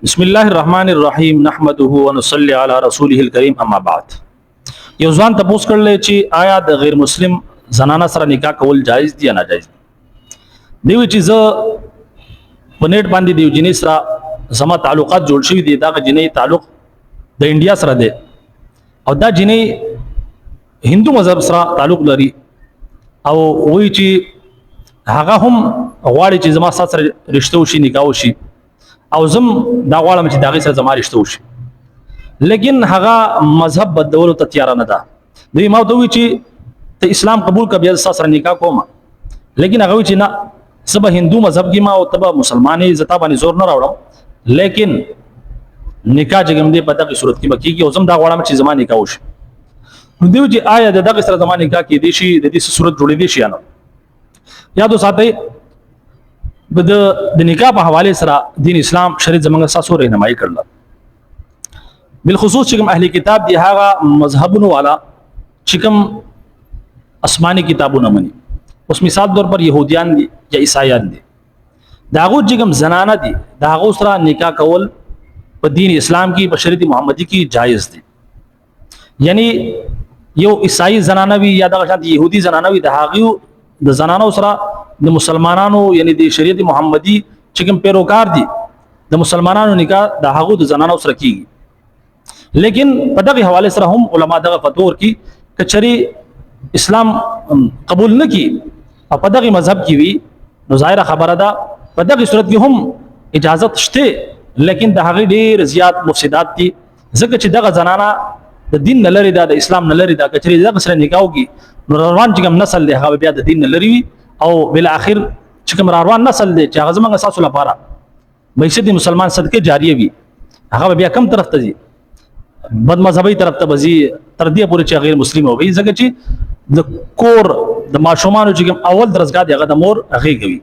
بسم الله الرحمن الرحیم نحمده ونصلي علی رسوله الکریم اما بعد. یو ځوان تاسو کړل چې آیا د غیر مسلم زنانه سره نکاح کول جایز دي یا ناجایز دي؟ دی چې زه په نیټ باندې دی جنې سره زما تعلقات جوړ شوي دي. دا جنې تعلق د انډیا سره دی او دا جنې هندو مذهب سره تعلق لري او وایي چې هغه هم غواړي چې زما سره رشته وشي، نکاح وشي او زم دا غواړم چې داغه سره زما رشته وشي، لیکن هغه مذهب بدلولو ته تیار نه ده. دوی ما ته وی چې ته اسلام قبول کړه بیا سره نکاح کوم، لیکن هغه وی چې نه سبا هندو مذهب کې ما او تبا مسلمانې زتا باندې زور نه راوړم، لیکن نکاح جګم دې په دغه صورت کې بکی کې او زم دا غواړم چې زما نکاح وشي. نو دوی چې آیا دغه سره زما نکاح کې دي شي د دې صورت جوړې دي شي نه. یادو ساتي د نکاح په حواله سره دین اسلام شریعت زمونږ اساسو رهنمایي کړل. بالخصوص چې کوم اهلی کتاب دی هغه مذهبونو والا چې کوم آسماني کتابونه مني، اوس مثال طور پر يهوديان دي یا عیسایان دي، داغو چې کوم زنانه دي داغو سره نکاح کول په دین اسلام کې په شریعت محمدي کې جایز دي. یعنی یو عیسائی زنانه وي یا دغه شانت يهودي زنانه وي، د هغه د زنانو سره د مسلمانانو یعنی د شریعت محمدي چې کوم پیروکار دي د مسلمانانو نکاح د هغه د زنانو سره کیږي. لیکن په دغه حواله سره هم علما دغه فتور کی کچري اسلام قبول نه کی او په دغه مذهب کې وي نو ظاهره خبره ده په دغه صورت کې هم اجازه شته، لیکن د هغه ډیر زیات مفسدات دي ځکه چې دغه زنانه د دین نه لري، د اسلام نه لري، دا کچري دغه سره نکاح وکي نو روان چې کوم نسل دی هغه بیا د دین نه لري او بل اخر چې کوم روان نسل دی چې هغه زمونږ اساس لپاره مېشت مسلمان صدقه جاریه وي هغه بیا کم طرف ته ځي، بد مذهبي طرف ته ځي تر دې پورې چې غیر مسلم وي، ځکه چې د کور د ماشومان چې کوم اول درسګه دی هغه د مور هغه کوي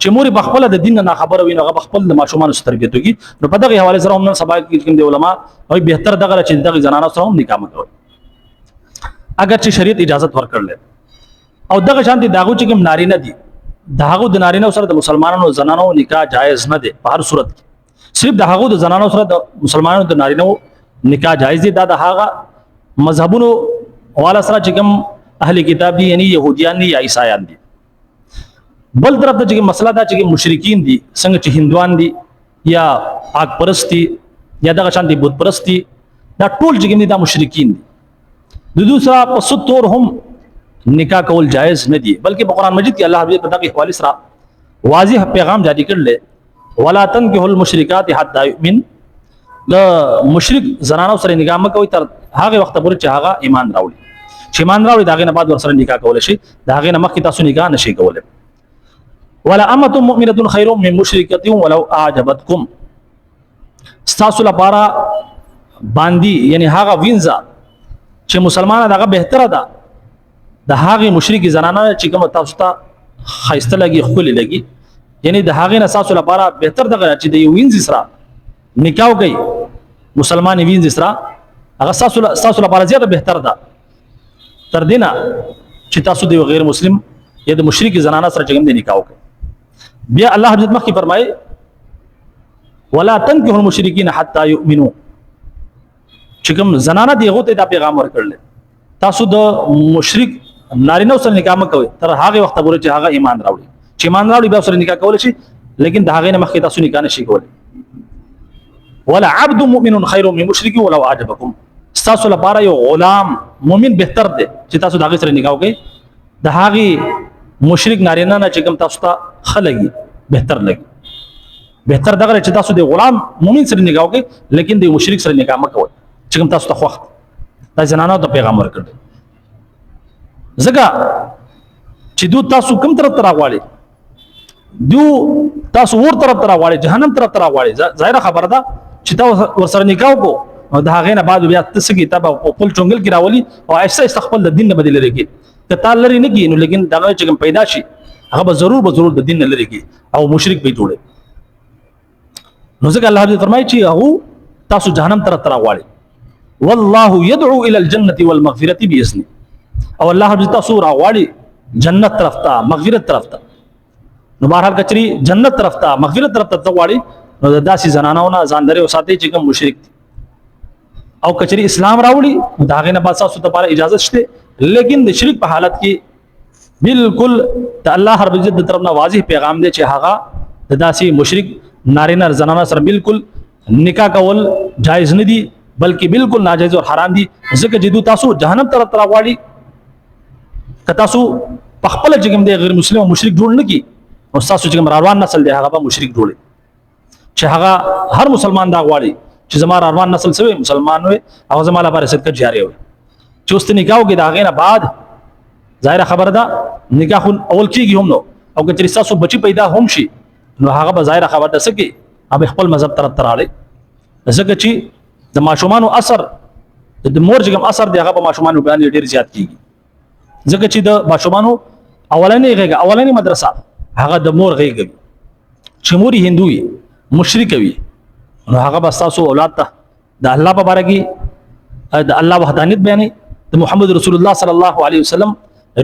چې مور بخپله د دین نه خبره وي نو هغه بخپل د ماشومان تربیت کوي. نو په دغه حواله سره هم سبا کې کوم دی علما او بهتر دغه چې دغه زنانه سره هم نکاح کوي اگر چې شریعت اجازه ورکړل او دغه شانتي داغو چې کوم نارینه دي داغو د نارینه سره د مسلمانانو زنانو نکاح جایز نه دي په هر صورت کې، صرف داغو د زنانو سره د مسلمانانو د نارینه نکاح جایز دي. دا د هغه مذهبونو والا سره چې کوم اهل کتاب دي یعنی يهوديان دي یا عیسایان دي. بل طرف ته چې مسله دا چې مشرکین دي څنګه چې هندوان دي یا آگ پرستی یا دغه شانتي بت پرستی، دا ټول چې کوم دي دا مشرکین دي. د دوی سره په ستور هم نکاح کول جایز نه دي، بلکې په قران مجید کې الله حبیب په دغه حواله سره واضح پیغام جاری کړل ولا تنكحوا المشركات حتى يؤمن، د مشرک زنانو سره نکاح مکوئ تر هغه وخت پورې چې هغه ایمان راوړي، چې ایمان راوړي داغه نه بعد ورسره نکاح کول شي، داغه نه مخکې تاسو نکاح نشي کولای. ولا امه مؤمنه خير من مشركه ولو اعجبتكم، تاسو لپاره باندې یعنی هغه وینځه چې مسلمانه دغه بهتره ده د هغه مشرک زنانه چې کوم تاسو ته خیسته لګي خولي لګي، یعنی د هغه اساس لپاره بهتر دغه چې د یو وینځ سره نکاح کوي مسلمان وینځ سره هغه تاسو لپاره زیاته بهتر ده تر دینه چې تاسو د غیر مسلم یا د مشرک زنانه سره چې کوم نکاح کوي. بیا الله حضرت مخکې فرمایي ولا تنكحوا المشركين حتى يؤمنوا، چې کوم زنانه دی هغه ته دا پیغام ورکړل تاسو د مشرک نارینه سره نکاح مکوئ تر هغه وخت پورې چې هغه ایمان راوړي، چې ایمان راوړي بیا سره نکاح کول شي، لیکن د هغه نه مخکې تاسو نکاح نشئ کولای. ولا عبد مؤمن خير من مشرك ولو اعجبكم، تاسو لپاره یو غلام مؤمن بهتر دی چې تاسو د هغه سره نکاح وکړئ، د هغه مشرک نارینه نه چې کوم تاسو ته خلګي بهتر لګي، بهتر دغه چې تاسو د غلام مؤمن سره نکاح وکړئ لیکن د مشرک سره نکاح مکوئ چې کوم تاسو ته خوښ دا زنانو ته پیغام ورکړل. ځکه چې دوی تاسو کوم طرف ته راغواړي، دوی تاسو ور طرف ته راغواړي، جهنم طرف ته راغواړي. ظاهره خبره ده چې تاسو ورسره نکاح وکړو او د هغه نه بعد بیا تاسو کې تابع او خپل چونګل کې راولي او ایسه استقبال د دین نه بدل لري ته تعال لري نه کینو، لیکن دا چې کوم پیدا شي هغه به ضرور د دین نه لري او مشرک به جوړي. نو ځکه الله دې فرمایي چې هغه تاسو جهنم طرف ته راغواړي والله يدعو الى الجنه والمغفره باذنه، او الله دې تاسو راغواړي جنت طرف ته مغفرت طرف ته. نو بهرحال کچري جنت طرف ته مغفرت طرف ته غواړي نو د داسې زنانو نه ځان لرې وساتئ چې کوم مشرک دي او کچری اسلام راوړي دا غي نه بعد تاسو ته لپاره اجازه شته لیکن د شرک په حالت کې بالکل د الله رب عزت د طرف نه واضح پیغام دی چې هغه د داسې مشرک نارینه زنانه سره بالکل نکاح کول جایز نه دي بلکې بالکل ناجایز او حرام دي ځکه چې دوی تاسو جهنم طرف ته راوړي که تاسو په خپل جګم دی غیر مسلم او مشرک جوړ نه کی نو تاسو چې روان نسل دی هغه به مشرک جوړي چې هغه هر مسلمان دا غواړي چې زما روان نسل سوی مسلمان وي او زما لپاره صدقه جاری وي چې اوس نکاح کې دا غینه بعد ظاهر خبره ده نکاح اول کېږي هم نو او که چې تاسو بچی پیدا هم شي نو هغه به ظاهر خبره ده سکه اب خپل مذهب طرف تراړي ځکه چې د ماشومان اثر د مور جګم اثر دی هغه په ماشومان باندې ډیر زیات کیږي ځکه چې د ماشومان اولنې مدرسه هغه د مور غیږي چې مور هندوی مشرک وي نو هغه بس تاسو اولاد ته د الله په باره کې د الله وحدانیت بیانې د محمد رسول الله صلی الله علیه وسلم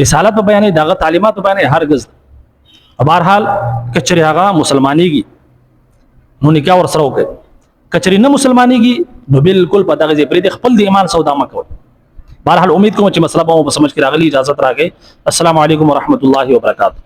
رسالت په بیانې دغه تعلیمات په بیانې هرگز بهرحال کچری هغه مسلمانېږي نو نکاح ور سره وکړي کچری نه مسلمانېږي نو بالکل په دغه ځای پرې خپل د ایمان سودا مکوي بهرحال امید کوم چې مسله به مو په سمجھ کې راغلی اجازه راکړئ السلام علیکم ورحمت الله وبرکاته